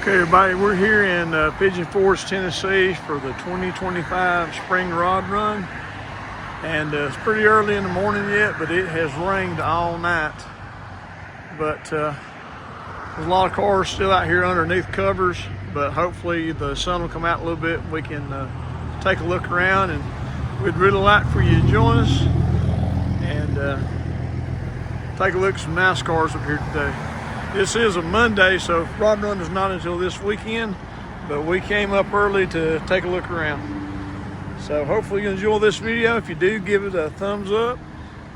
Okay, everybody, we're here in Pigeon Forge, Tennessee for the 2025 Spring Rod Run. And it's pretty early in the morning yet, but it has rained all night. But there's a lot of cars still out here underneath covers, but hopefully the sun will come out a little bit and we can take a look around. And we'd really like for you to join us and take a look at some nice cars up here today. This is a Monday, so Rod Run is not until this weekend, but we came up early to take a look around. So hopefully you enjoy this video. If you do, give it a thumbs up.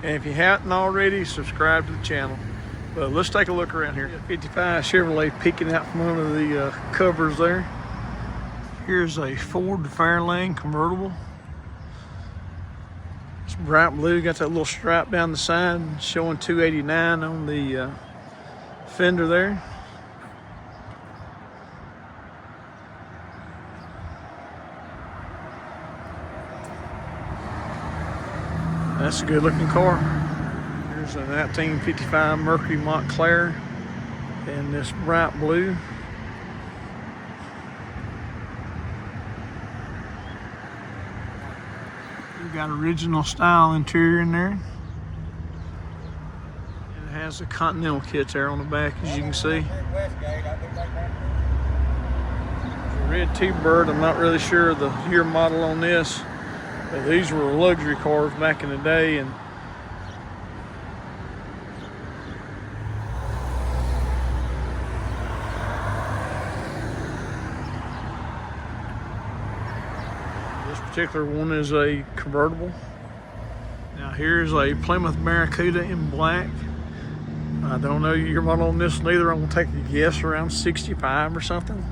And if you haven't already, subscribe to the channel. But let's take a look around here. 55 Chevrolet peeking out from under the covers there. Here's a Ford Fairlane convertible. It's bright blue, got that little stripe down the side showing 289 on the fender there. That's a good looking car. Here's a 1955 Mercury Montclair in this bright blue. We've got original style interior in there. It has a Continental kit there on the back, as you can see. The red T-Bird, I'm not really sure the year model on this, but these were luxury cars back in the day. And this particular one is a convertible. Now here's a Plymouth Barracuda in black. I don't know your model on this neither. I'm gonna take a guess around 65 or something.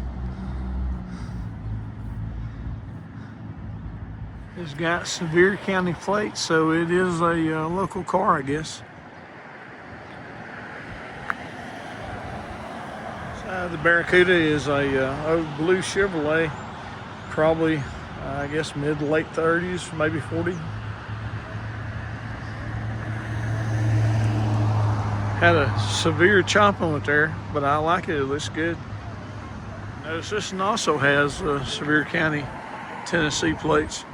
It's got Sevier County plates, so it is a local car, I guess. Side of the Barracuda is a old blue Chevrolet, probably I guess mid to late 30s, maybe 40. Had a severe chop on it there, but I like it. It looks good. Notice this one also has Sevier County, Tennessee plates.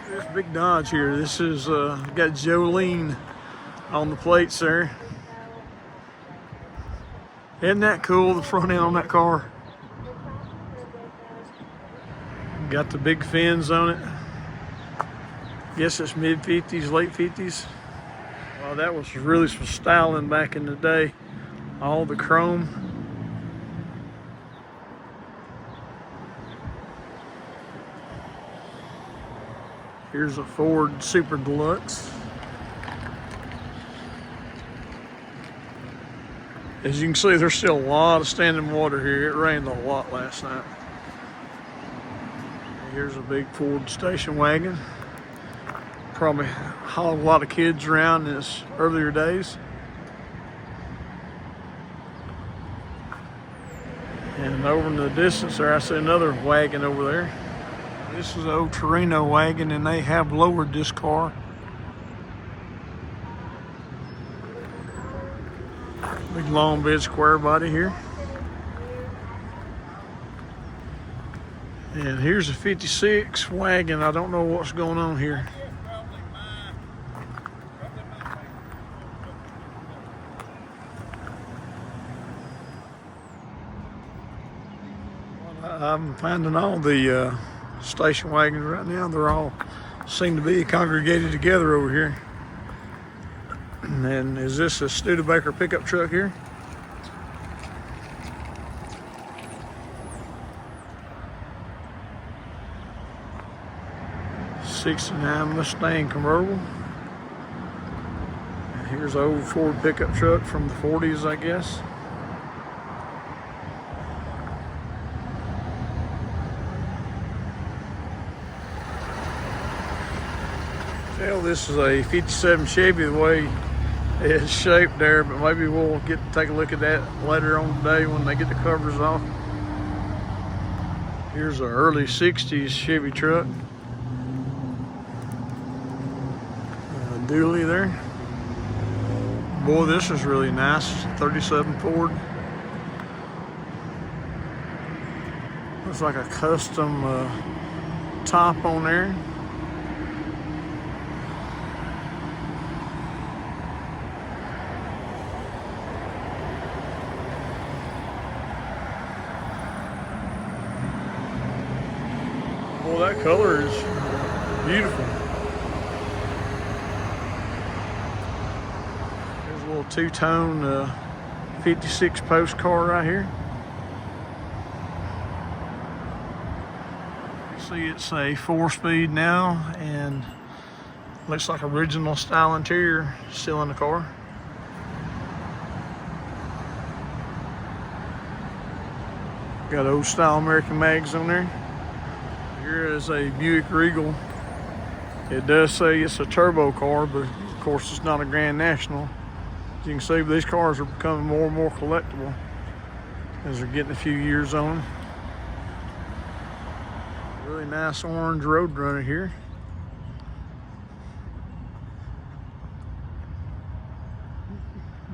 This big Dodge here, this is got Jolene on the plates there. Isn't that cool, the front end on that car? Got the big fins on it. Guess it's mid 50s, late 50s. Well, that was really some styling back in the day. All the chrome. Here's a Ford Super Deluxe. As you can see, there's still a lot of standing water here. It rained a lot last night. Here's a big Ford station wagon. Probably hauled a lot of kids around in its earlier days. And over in the distance there, I see another wagon over there. This is an old Torino wagon, and they have lowered this car. Big long bed square body here. And here's a 56 wagon. I don't know what's going on here. I'm finding all the station wagons right now. They're all seem to be congregated together over here. And is this a Studebaker pickup truck here? '69 Mustang convertible. And here's an old Ford pickup truck from the 40s, I guess. Well, this is a 57 Chevy the way it's shaped there, but maybe we'll get to take a look at that later on today when they get the covers off. Here's an early 60s Chevy truck. Dually there. Boy, this is really nice. 37 Ford. Looks like a custom top on there. Well, that color is beautiful. There's a little two-tone 56 post car right here. See, it's a 4-speed now, and looks like original style interior still in the car. Got old style American mags on there. Here is a Buick Regal. It does say it's a turbo car, but of course it's not a Grand National. As you can see, these cars are becoming more and more collectible as they're getting a few years on them. Really nice orange Roadrunner here.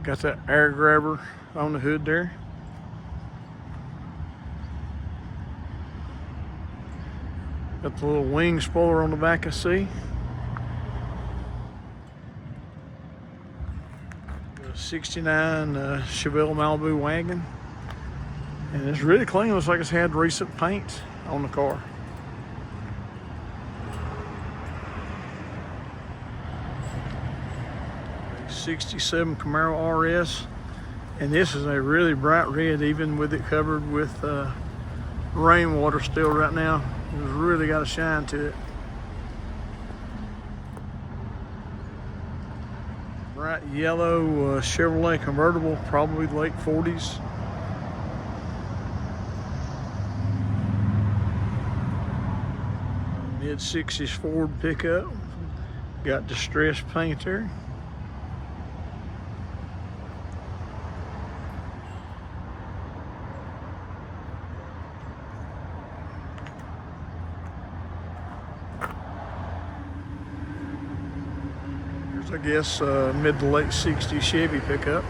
Got that air grabber on the hood there. Got the little wing spoiler on the back, I see. The 69 Chevelle Malibu wagon. And it's really clean, looks like it's had recent paint on the car. A 67 Camaro RS. And this is a really bright red, even with it covered with rainwater still right now. It's really got a shine to it. Bright yellow Chevrolet convertible, probably late 40s. Mid-60s Ford pickup. Got distressed paint there. I guess mid to late 60s Chevy pickup.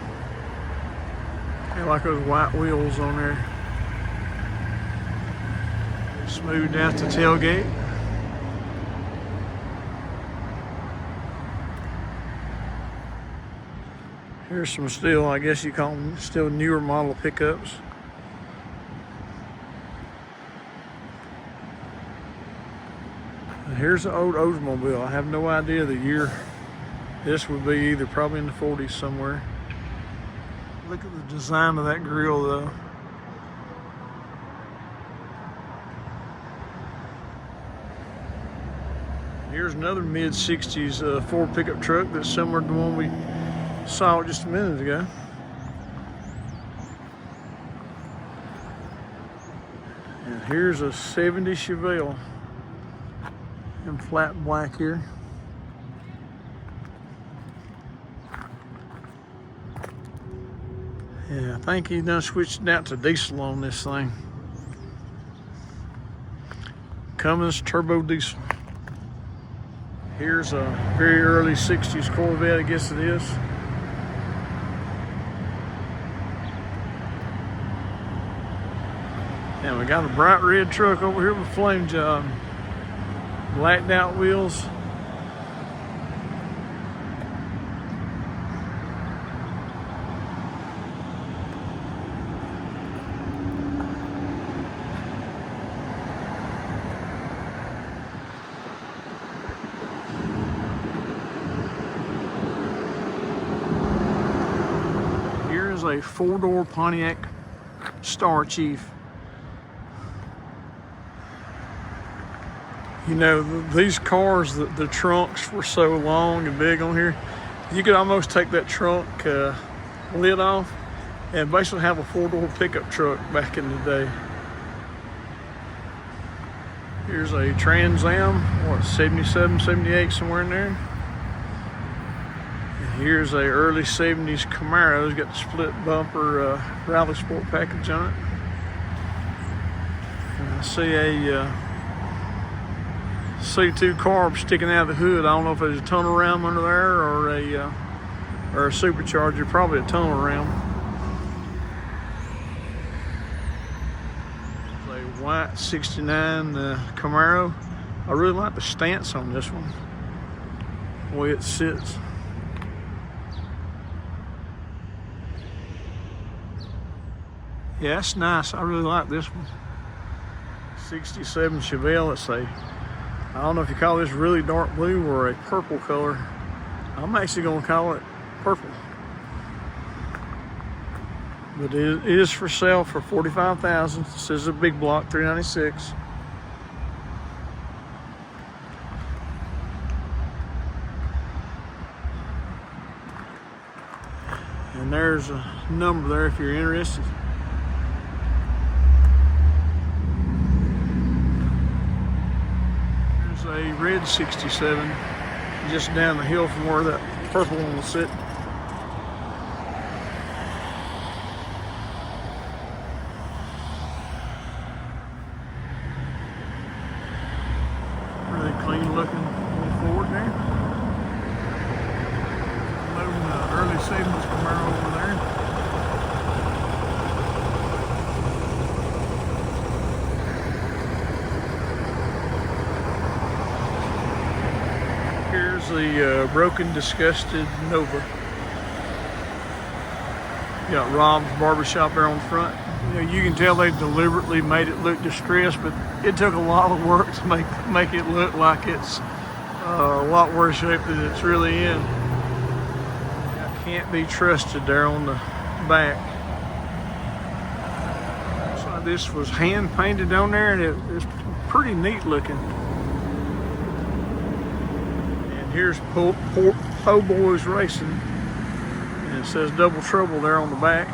I like those white wheels on there. Smoothed out the tailgate. Here's some still, I guess you call them still newer model pickups. And here's the old Oldsmobile. I have no idea the year. This would be either probably in the 40s somewhere. Look at the design of that grille though. Here's another mid-60s Ford pickup truck that's similar to the one we saw just a minute ago. And here's a 70 Chevelle in flat black here. Yeah, I think he's done switched out to diesel on this thing. Cummins turbo diesel. Here's a very early 60s Corvette, I guess it is. And we got a bright red truck over here with flame job. Blacked out wheels. A 4-door Pontiac Star Chief. You know, these cars, the trunks were so long and big on here, you could almost take that trunk lid off and basically have a 4-door pickup truck back in the day. Here's a Trans Am, what, 77, 78, somewhere in there. Here's a early 70s Camaro. It's got the split bumper Rally Sport package on it. And I see a C2 carb sticking out of the hood. I don't know if there's a tunnel ram under there or a supercharger. Probably a tunnel ram. It's a white 69 Camaro. I really like the stance on this one, the way it sits. Yeah, that's nice. I really like this one. 67 Chevelle, let's say. I don't know if you call this really dark blue or a purple color. I'm actually gonna call it purple. But it is for sale for $45,000. This is a big block, $396. And there's a number there if you're interested. There's a red 67 just down the hill from where that purple one will sit. Really clean looking Ford there. Loading the early 70s Camaro over there. Here's the broken, disgusted Nova. You got Rob's Barbershop there on the front. You know, you can tell they deliberately made it look distressed, but it took a lot of work to make it look like it's a lot worse shape than it's really in. Can't be trusted there on the back. So this was hand painted on there, and it's pretty neat looking. And here's Po Boys Racing, and it says Double Trouble there on the back.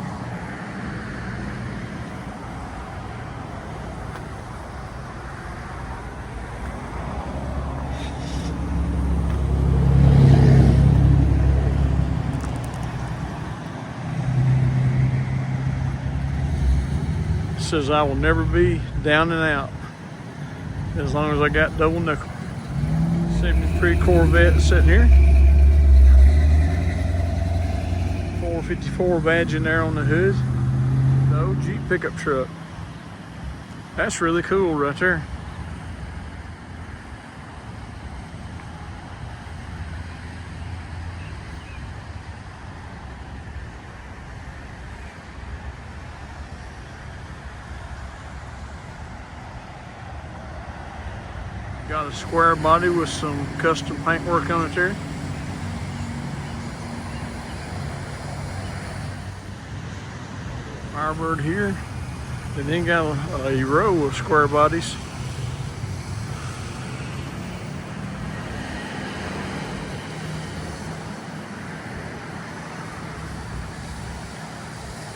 Says I will never be down and out as long as I got double nickel. 73 Corvette sitting here. 454 badge in there on the hood. The old Jeep pickup truck. That's really cool right there. Got a square body with some custom paintwork on it there. Firebird here. And then got a row of square bodies.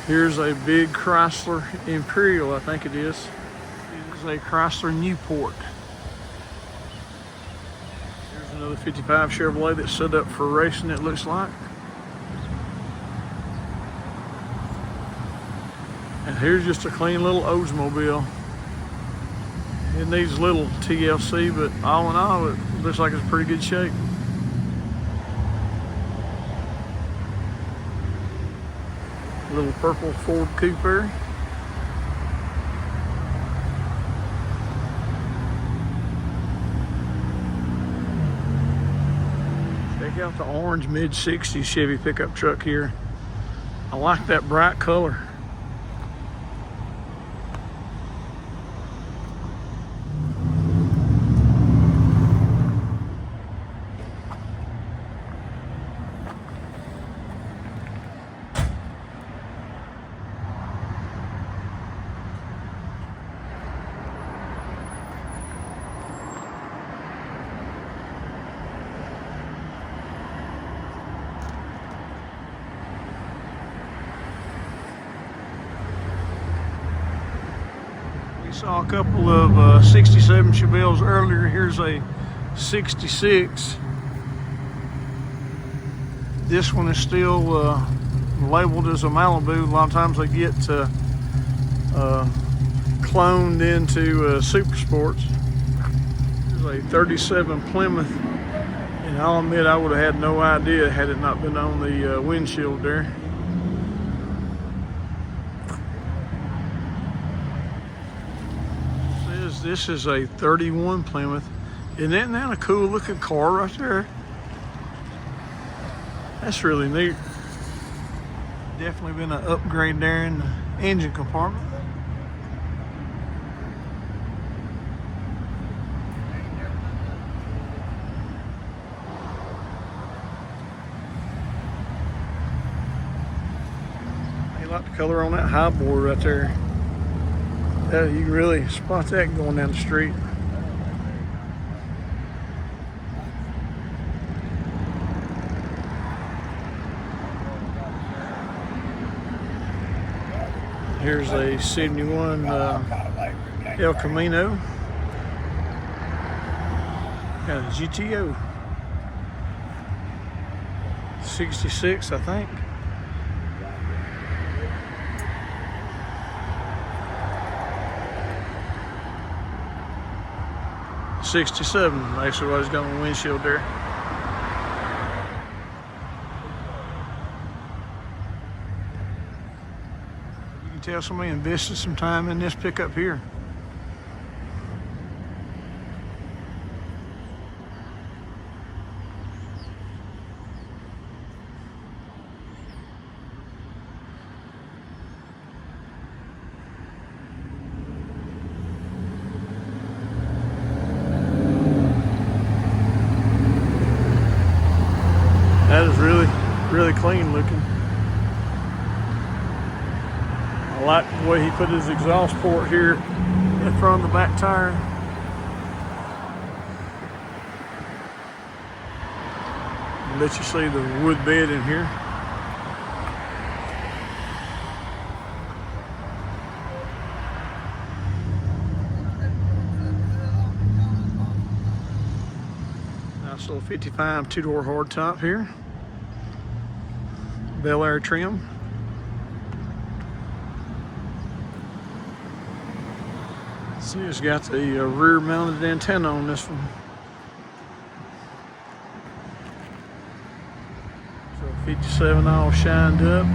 Here's a big Chrysler Imperial, I think it is. It is a Chrysler Newport. Another 55 Chevrolet that's set up for racing, it looks like. And here's just a clean little Oldsmobile. It needs a little TLC, but all in all, it looks like it's in pretty good shape. Little purple Ford Coupe there. Check out the orange mid-60s Chevy pickup truck here. I like that bright color. We saw a couple of 67 Chevelles earlier. Here's a 66. This one is still labeled as a Malibu. A lot of times they get cloned into super sports. Here's a 37 Plymouth, and I'll admit I would have had no idea had it not been on the windshield there. This is a 31 Plymouth. Isn't that a cool looking car right there? That's really neat. Definitely been an upgrade there in the engine compartment. I like the color on that high board right there. You can really spot that going down the street. Here's a 71 El Camino. Got a GTO. 66, I think. '67, actually, what he's got on the windshield there. You can tell somebody invested some time in this pickup here. That is really clean looking. I like the way he put his exhaust port here in front of the back tire. I'll let you see the wood bed in here. Nice little 55 two-door hardtop here. Bel Air trim. See, it's got the rear mounted antenna on this one. So 57 all shined up.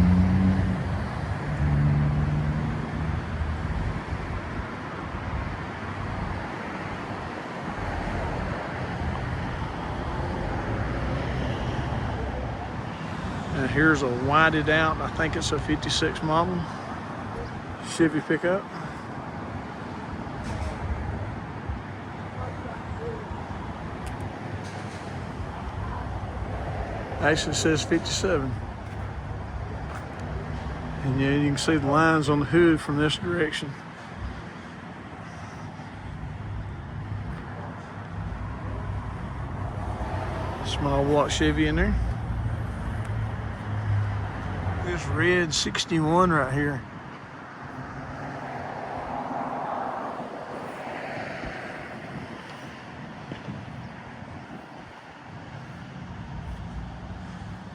Now here's a whited out, I think it's a 56 model Chevy pickup. Actually it says 57. And yeah, you can see the lines on the hood from this direction. Small block Chevy in there. This red 61 right here.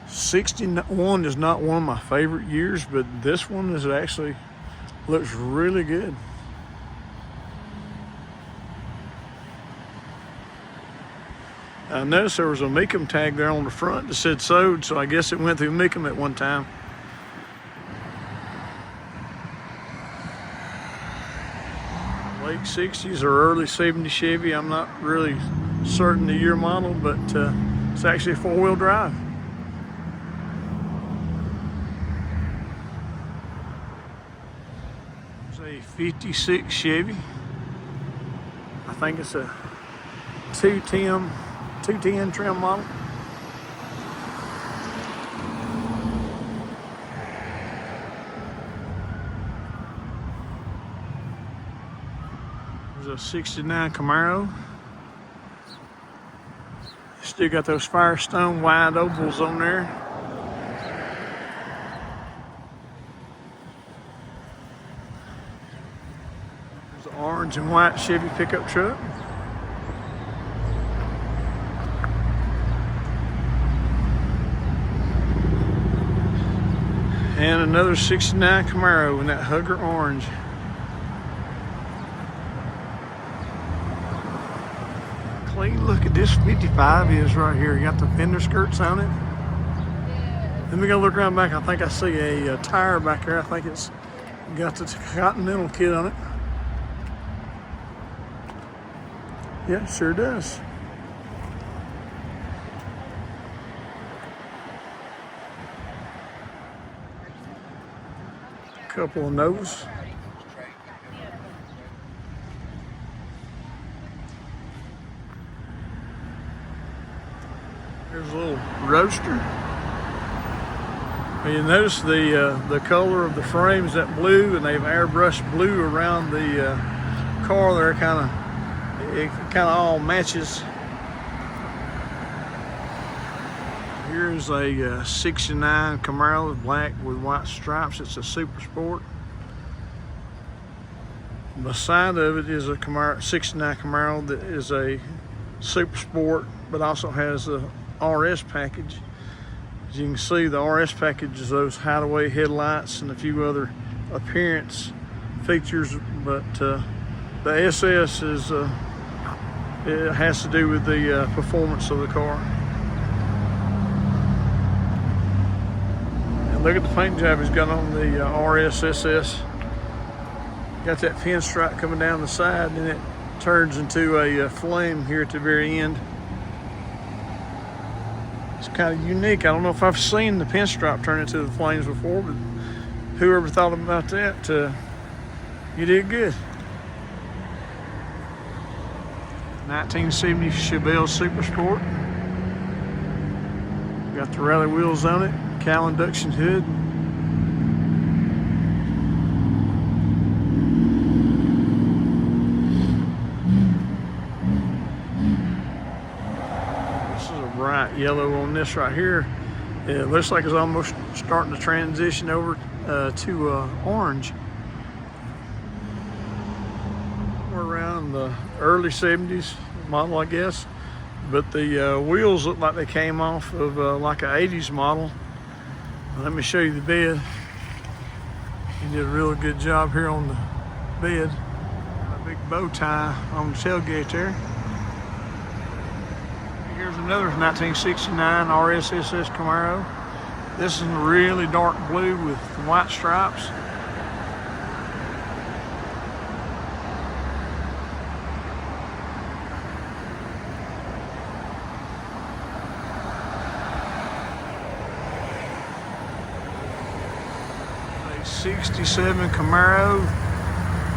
'61 is not one of my favorite years, but this one is actually looks really good. I noticed there was a Mecum tag there on the front that said sold, so I guess it went through Mecum at one time. Late 60s or early 70s Chevy. I'm not really certain the year model, but it's actually a four-wheel drive. It's a 56 Chevy. I think it's a 210 trim model. There's a 69 Camaro. Still got those Firestone wide ovals on there. There's an orange and white Chevy pickup truck. And another 69 Camaro in that Hugger orange. Clean look at this 55 is right here. You got the fender skirts on it. Let me go look around back. I think I see a tire back there. I think it's got the Continental kit on it. Yeah, sure does. Couple of notes. There's a little roaster. You notice the color of the frame is that blue, and they've airbrushed blue around the car there. It kind of all matches. Here's a 69 Camaro, black with white stripes. It's a super sport. Beside of it is a Camaro, 69 Camaro that is a super sport, but also has a RS package. As you can see, the RS package is those hideaway headlights and a few other appearance features, but the SS is it has to do with the performance of the car. And look at the paint job he's got on the RS SS. Got that pinstripe coming down the side, and it turns into a flame here at the very end. It's kind of unique. I don't know if I've seen the pinstripe turn into the flames before, but whoever thought about that, you did good. 1970 Chevelle Super Sport. Got the rally wheels on it, cowl induction hood. Bright yellow on this right here. It looks like it's almost starting to transition over to orange. We're around the early 70s model, I guess, but the wheels look like they came off of like an 80s model. Let me show you the bed. He did a really good job here on the bed. A big bow tie on the tailgate there. Here's another 1969 RSSS Camaro. This is in really dark blue with white stripes. A 67 Camaro.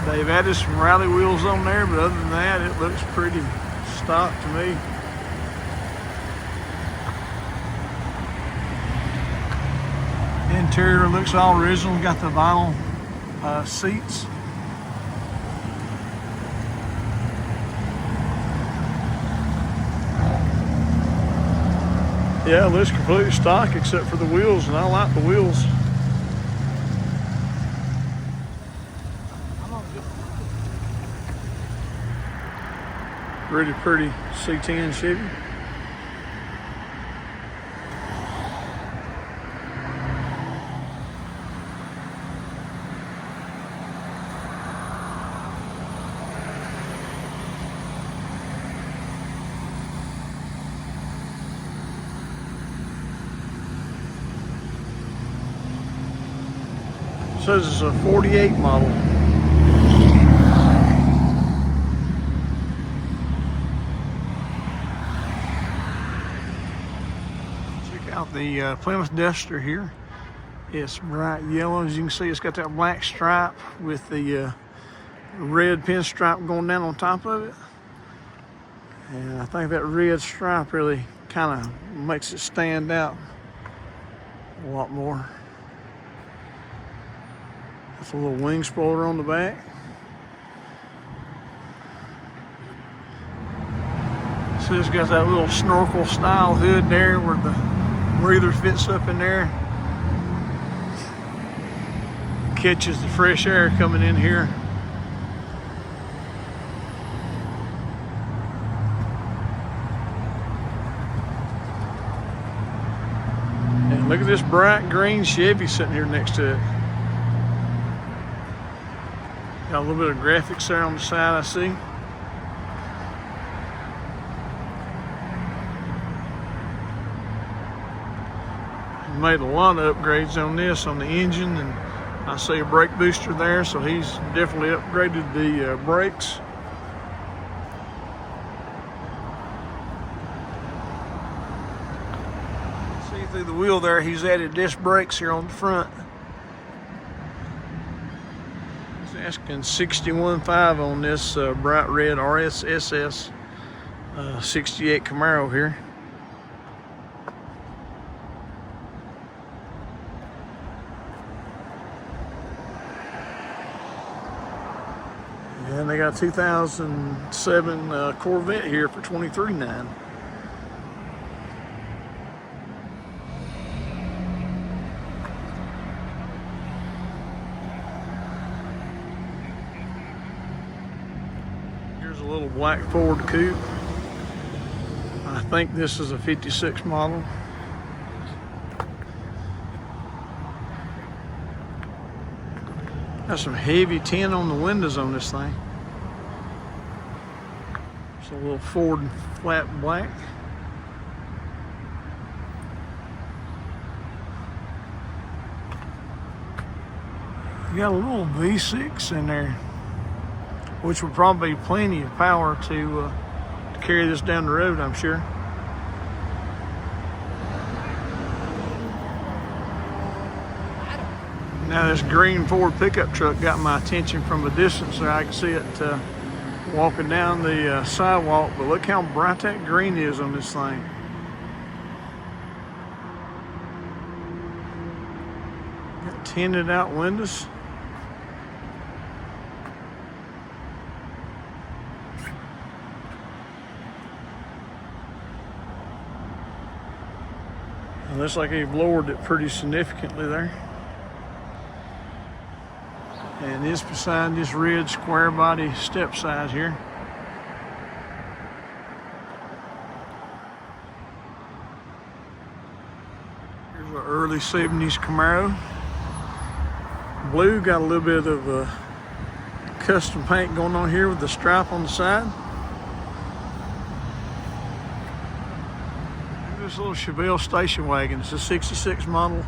They've added some rally wheels on there, but other than that, it looks pretty stock to me. Interior looks all original. Got the vinyl seats. Yeah, it looks completely stock except for the wheels, and I like the wheels. Really pretty C10 Chevy. Says it's a 48 model. Check out the Plymouth Duster here. It's bright yellow. As you can see, it's got that black stripe with the red pinstripe going down on top of it. And I think that red stripe really kind of makes it stand out a lot more. It's a little wing spoiler on the back. So it's got that little snorkel style hood there where the breather fits up in there. Catches the fresh air coming in here. And look at this bright green Chevy sitting here next to it. Got a little bit of graphics there on the side, I see. Made a lot of upgrades on this, on the engine, and I see a brake booster there, so he's definitely upgraded the brakes. through the wheel there, he's added disc brakes here on the front. He's asking 61.5 on this bright red RSSS 68 Camaro here. And they got a 2007 Corvette here for $23,900. Here's a little black Ford coupe. I think this is a 56 model. Got some heavy tin on the windows on this thing. It's a little Ford flat black. You got a little V6 in there, which would probably be plenty of power to carry this down the road, I'm sure. Now this green Ford pickup truck got my attention from a distance, so I can see it walking down the sidewalk, but look how bright that green is on this thing. Got tinted out windows. It looks like they've lowered it pretty significantly there. And it's beside this red square body step side here. Here's an early 70s Camaro. Blue, got a little bit of custom paint going on here with the stripe on the side. This little Chevelle station wagon. It's a 66 model,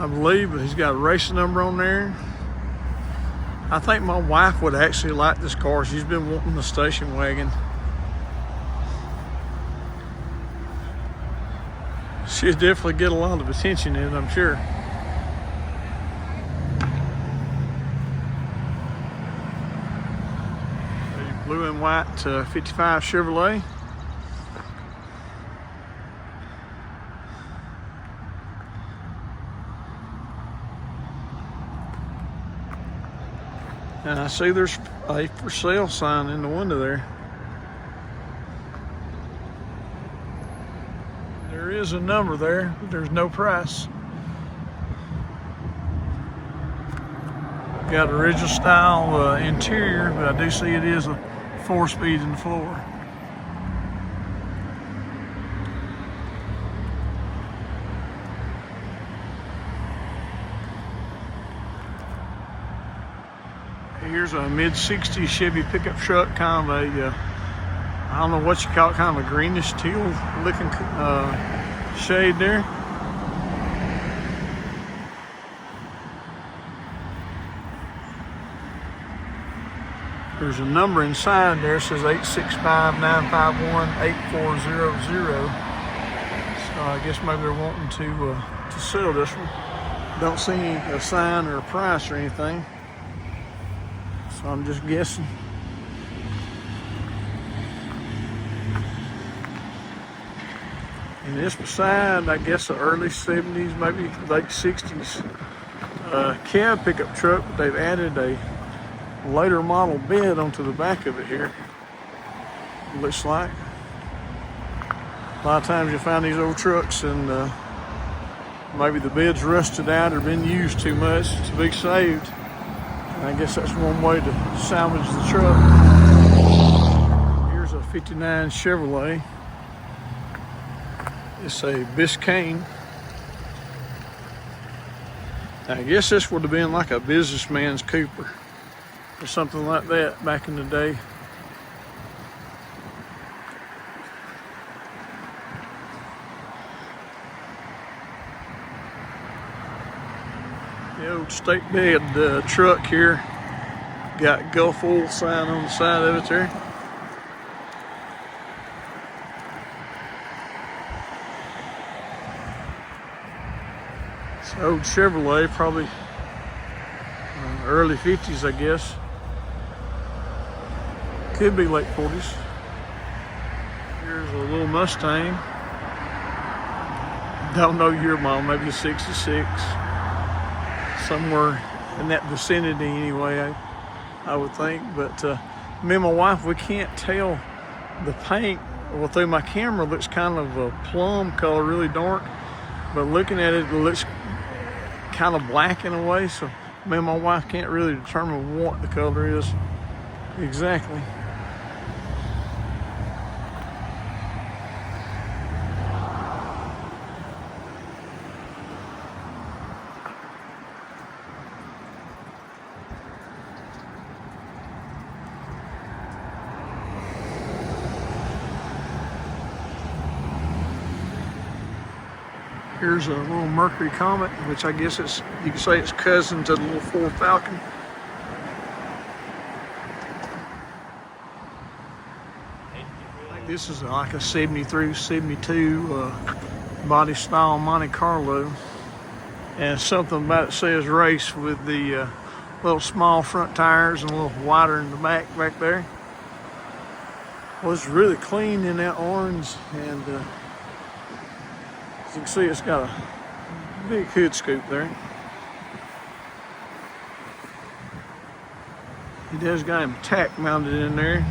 I believe, but he's got a race number on there. I think my wife would actually like this car. She's been wanting the station wagon. She'd definitely get a lot of attention in it, I'm sure. A blue and white 55 Chevrolet. And I see there's a for sale sign in the window there. There is a number there, but there's no price. Got original style interior, but I do see it is a 4-speed in the floor. Here's a mid-60s Chevy pickup truck, kind of a, I don't know what you call it, kind of a greenish teal looking shade there. There's a number inside there, it says 865-951-8400. So I guess maybe they're wanting to sell this one. Don't see a sign or a price or anything. So I'm just guessing. And this beside, I guess, the early 70s, maybe late 60s cab pickup truck, but they've added a later model bed onto the back of it here. It looks like. A lot of times you find these old trucks and maybe the bed's rusted out or been used too much to be saved. I guess that's one way to salvage the truck. Here's a 59 Chevrolet. It's a Biscayne. I guess this would have been like a businessman's Cooper or something like that back in the day. The old state bed truck here, got Gulf Oil sign on the side of it there. It's an old Chevrolet, probably early 50s, I guess. Could be late 40s. Here's a little Mustang. Don't know year model, maybe a 66. Somewhere in that vicinity anyway, I would think. But me and my wife, we can't tell the paint. Well, through my camera, it looks kind of a plum color, really dark. But looking at it, it looks kind of black in a way. So me and my wife can't really determine what the color is exactly. Here's a little Mercury Comet, which I guess you can say it's cousin to the little Ford Falcon. I think this is like a 73, 72 body style Monte Carlo. And something about it says race with the little small front tires and a little wider in the back there. Well, it's really clean in that orange, and as you can see, it's got a big hood scoop there. He does got him tack mounted in there.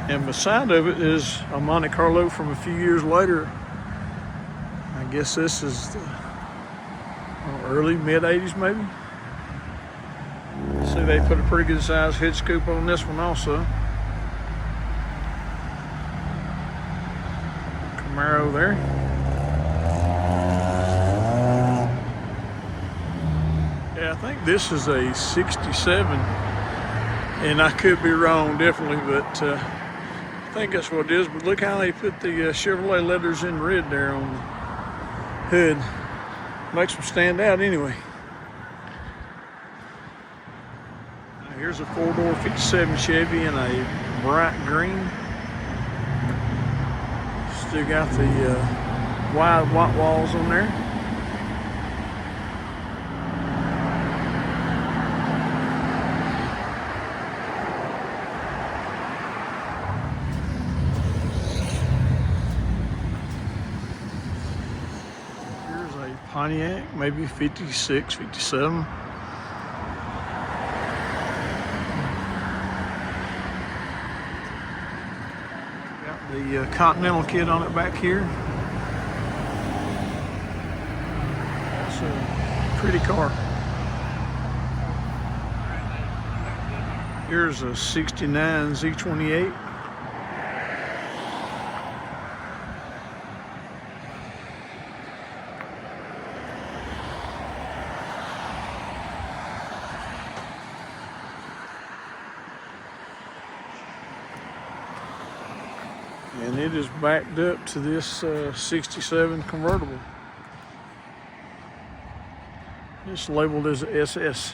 And beside of it is a Monte Carlo from a few years later. I guess this is the early, mid-80s maybe. See, they put a pretty good size hood scoop on this one also. Camaro there. Yeah, I think this is a 67, and I could be wrong definitely, but I think that's what it is. But look how they put the Chevrolet letters in red there on the hood. Makes them stand out anyway. Here's a four-door 57 Chevy in a bright green. Still got the wide white walls on there. Here's a Pontiac, maybe 56, 57. The Continental kit on it back here. It's a pretty car. Here's a 69 Z28. And it is backed up to this 67 convertible. It's labeled as a SS.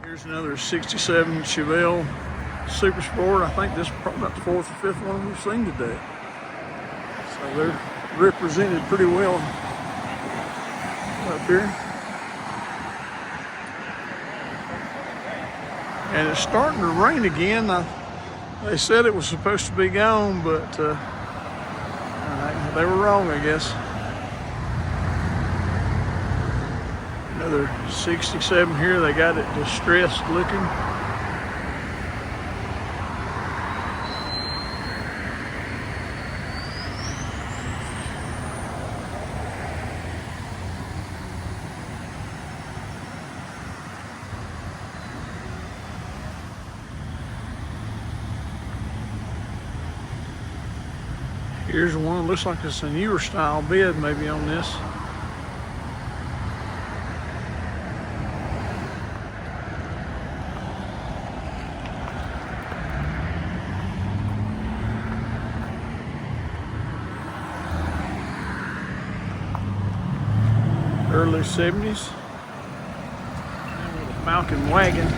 Here's another 67 Chevelle Super Sport. I think this is probably about the fourth or fifth one we've seen today. So they're represented pretty well up here. And it's starting to rain again. They said it was supposed to be gone, but they were wrong, I guess. Another 67 here. They got it distressed looking. Here's one, looks like it's a newer style bed maybe on this. early 70s. And with a Falcon wagon.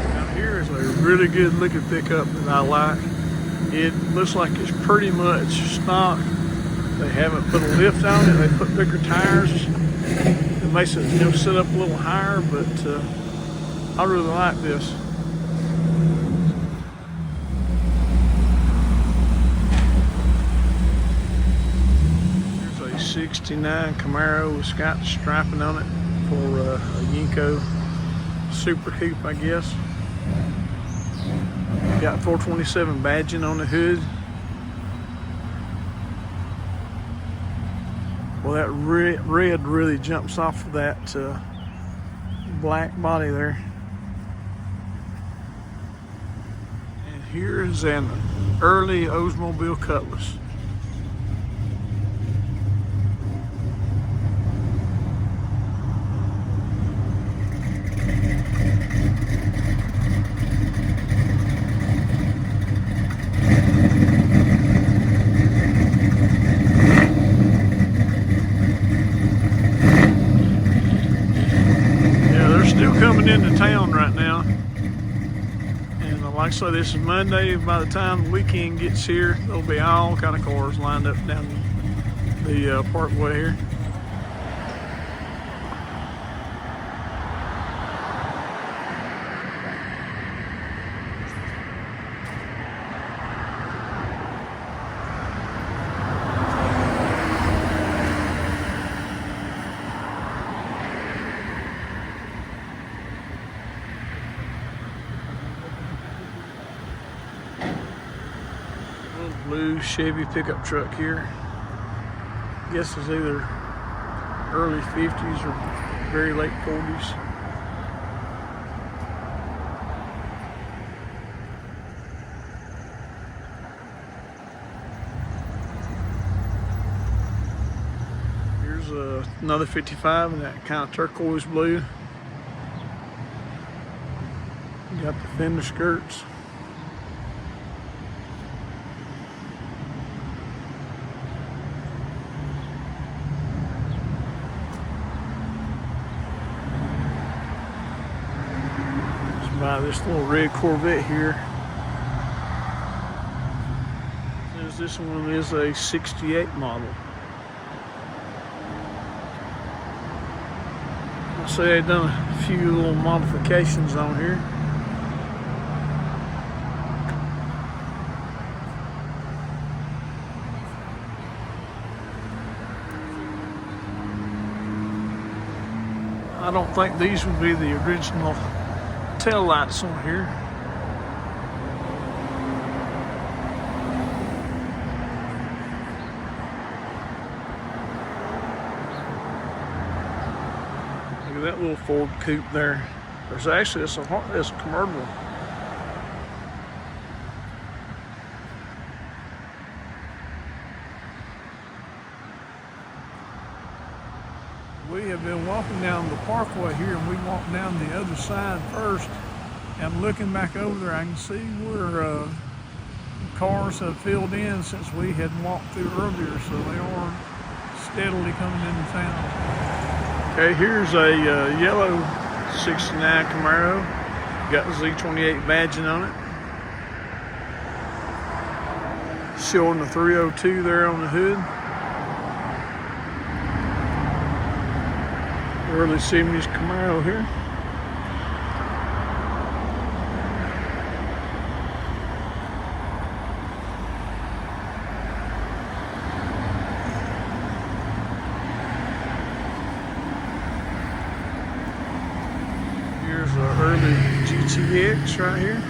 Now here is a really good looking pickup that I like. It looks like it's pretty much stock. They haven't put a lift on it. They put bigger tires. It makes it, sit up a little higher, but I really like this. There's a 69 Camaro. It's got the striping on it for a Yenko Super Coupe, I guess. Got 427 badging on the hood. Well, that red really jumps off of that black body there. And here is an early Oldsmobile Cutlass. Still coming into town right now, and like I say, this is Monday. By the time the weekend gets here, there'll be all kind of cars lined up down the parkway here. Blue Chevy pickup truck here. I guess it's either early 50s or very late 40s. Here's another 55 in that kind of turquoise blue. Got the fender skirts. By this little red Corvette here. This one is a 68 model. I say they've done a few little modifications on here. I don't think these would be the original tail lights on here. Look at that little Ford coupe there. There's actually it's a convertible. We have been walking down the parkway here, and we walked down the other side first, and looking back over there, I can see where cars have filled in since we had walked through earlier, so they are steadily coming into town. Okay, here's a yellow 69 Camaro. Got the Z28 badging on it. Showing the 302 there on the hood. Early 70s Camaro here. Here's an early GTX right here.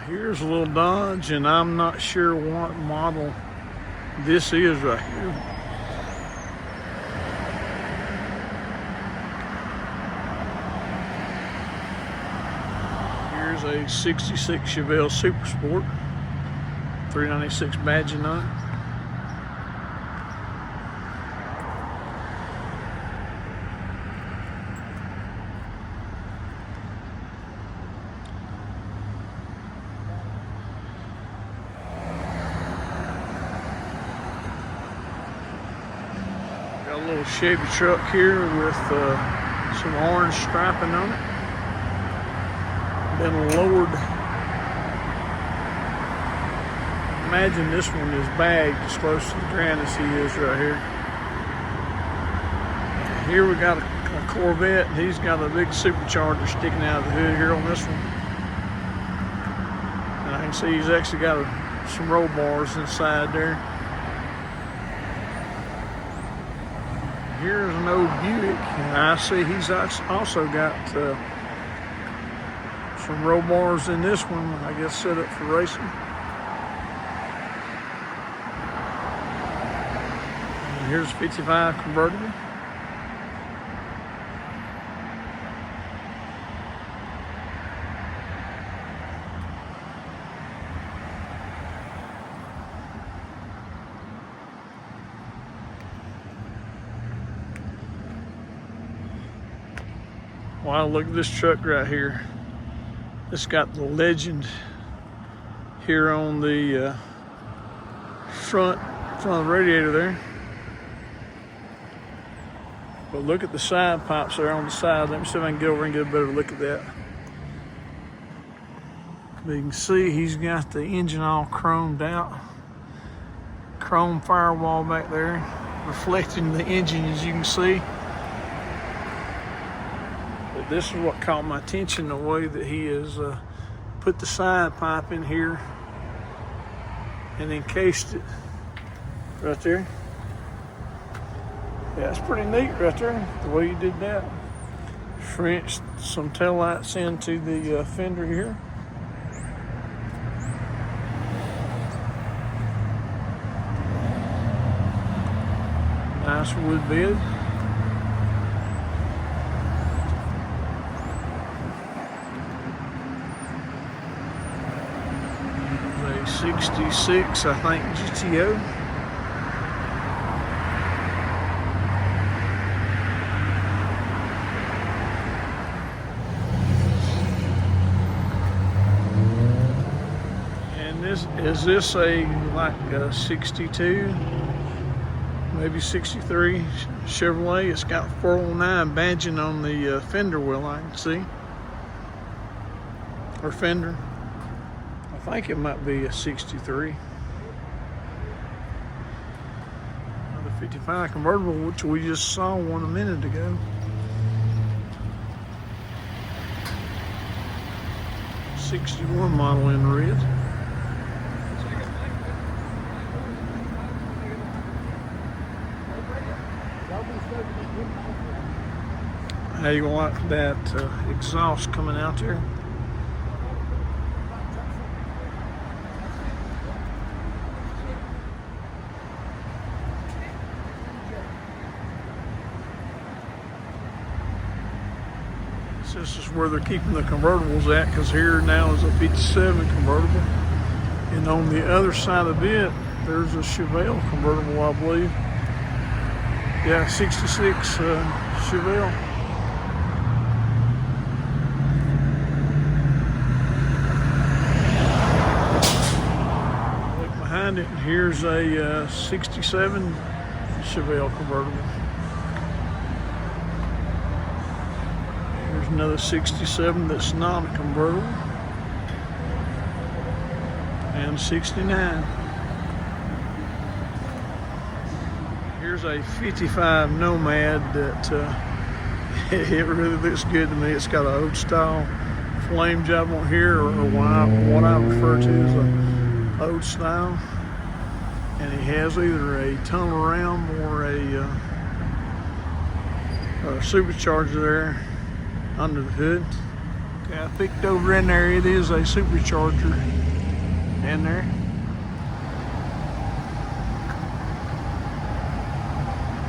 Here's a little Dodge, and I'm not sure what model this is right here. Here's a 66 Chevelle Super Sport, 396 badging on it. Got a little Chevy truck here with some orange striping on it. Been lowered. Imagine this one is bagged as close to the ground as he is right here. Here we got a Corvette, and he's got a big supercharger sticking out of the hood here on this one. And I can see he's actually got some roll bars inside there. Here's an old Buick, and I see he's also got some roll bars in this one, I guess set up for racing. And here's a 55 convertible. Wow, look at this truck right here. It's got the legend here on the front of the radiator there. But look at the side pipes there on the side. Let me see if I can get over and get a better look at that. But you can see he's got the engine all chromed out. Chrome firewall back there, reflecting the engine, as you can see. But this is what caught my attention, the way that he has put the side pipe in here and encased it right there. Yeah, it's pretty neat right there, the way you did that. Frenched some taillights into the fender here. Nice wood bed. A 66, I think, GTO. And is this like a 62? Maybe 63 Chevrolet. It's got 409 badging on the fender well, I can see. Or fender. I think it might be a 63. Another 55 convertible, which we just saw one a minute ago. 61 model in red. How you gonna like that exhaust coming out there? This is where they're keeping the convertibles at, because here now is a 57 convertible, and on the other side of it there's a Chevelle convertible, I believe. Yeah, 66 Chevelle. Behind it, here's a 67 Chevelle convertible. Here's another 67 that's not a convertible. And 69. Here's a 55 Nomad that it really looks good to me. It's got an old style flame job on here, or what I refer to as a old style. And it has either a tunnel ram or a supercharger there under the hood. Okay, I picked over in there, it is a supercharger in there.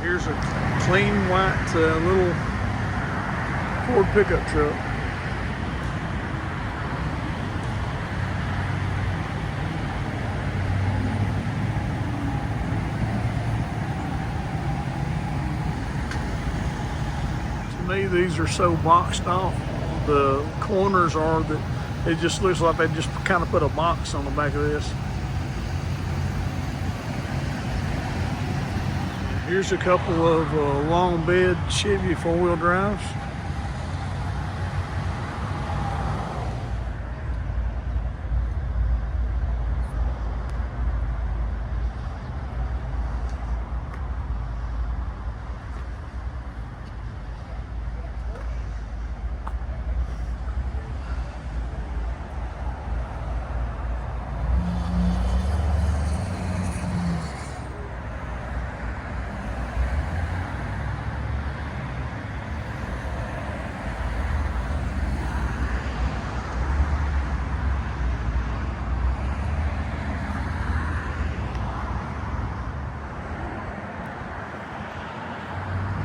Here's a clean white little Ford pickup truck. To me, these are so boxed off. The corners are that it just looks like they just kind of put a box on the back of this. Here's a couple of long bed Chevy 4-wheel drives.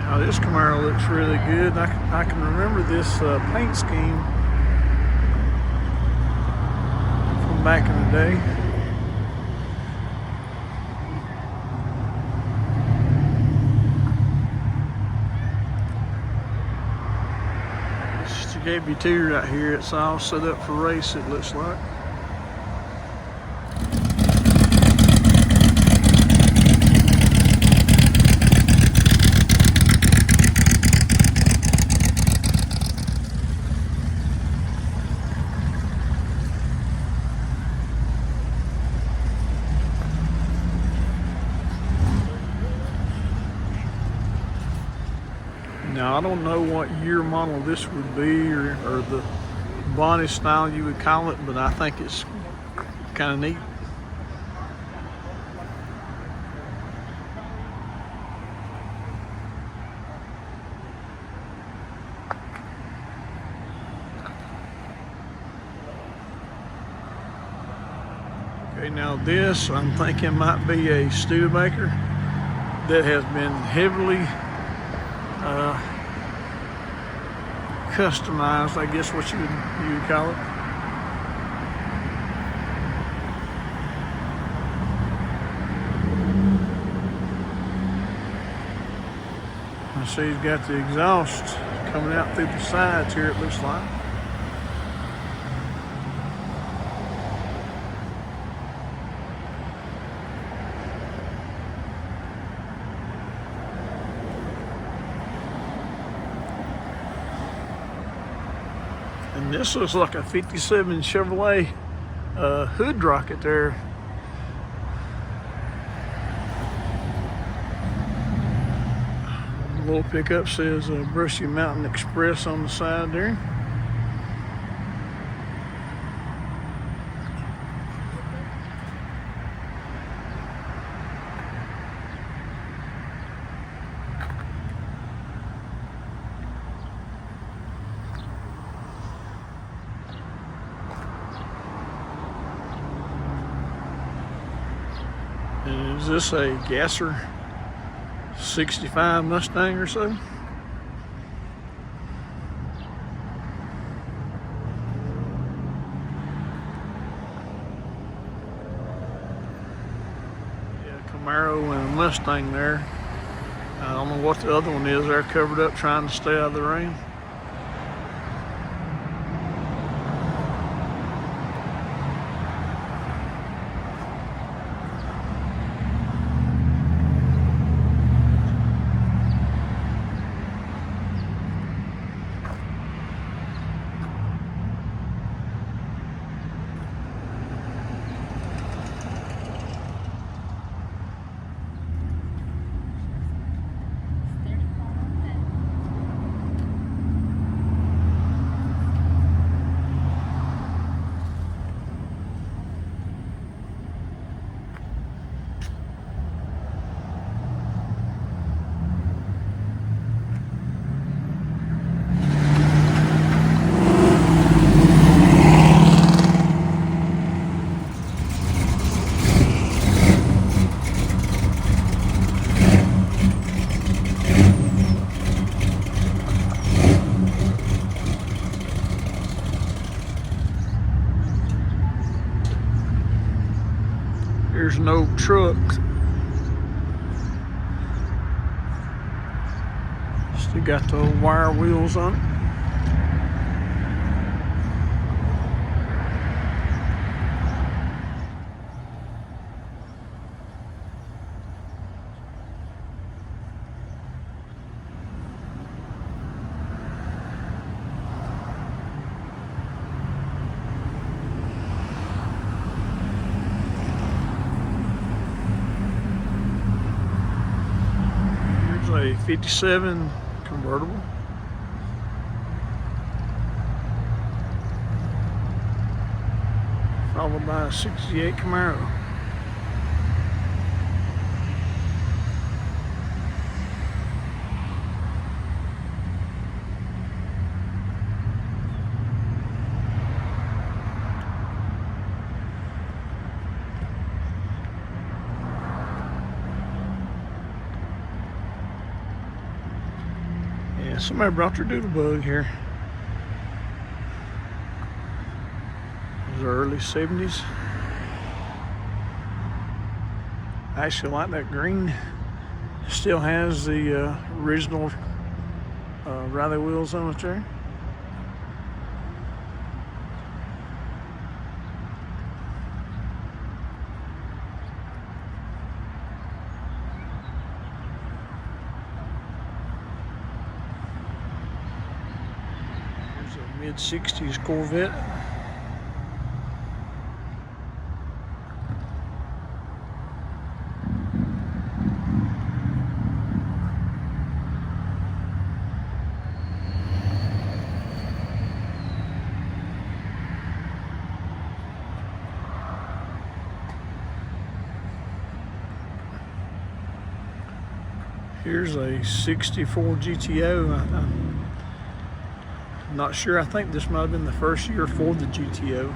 Now this Camaro looks really good. I can remember this paint scheme from back in the day. It's just a JB2 right here. It's all set up for race, it looks like. Now I don't know what year model this would be or the body style you would call it, but I think it's kind of neat. Okay, now this I'm thinking might be a Studebaker that has been heavily customized, I guess what you would call it. I see he's got the exhaust coming out through the sides here, it looks like. And this looks like a 57 Chevrolet hood rocket there. The little pickup says Brushy Mountain Express on the side there. And is this a Gasser 65 Mustang or so? Yeah, Camaro and a Mustang there. I don't know what the other one is. They're covered up trying to stay out of the rain. Here's an old truck. Still got the old wire wheels on it. a 57 convertible. Followed by a 68 Camaro. Yeah, somebody brought their doodle bug here. It was the early 70s. I actually like that green. Still has the original rally wheels on it there. Here's a mid-60s Corvette. Here's a 64 GTO. I'm not sure. I think this might have been the first year for the GTO.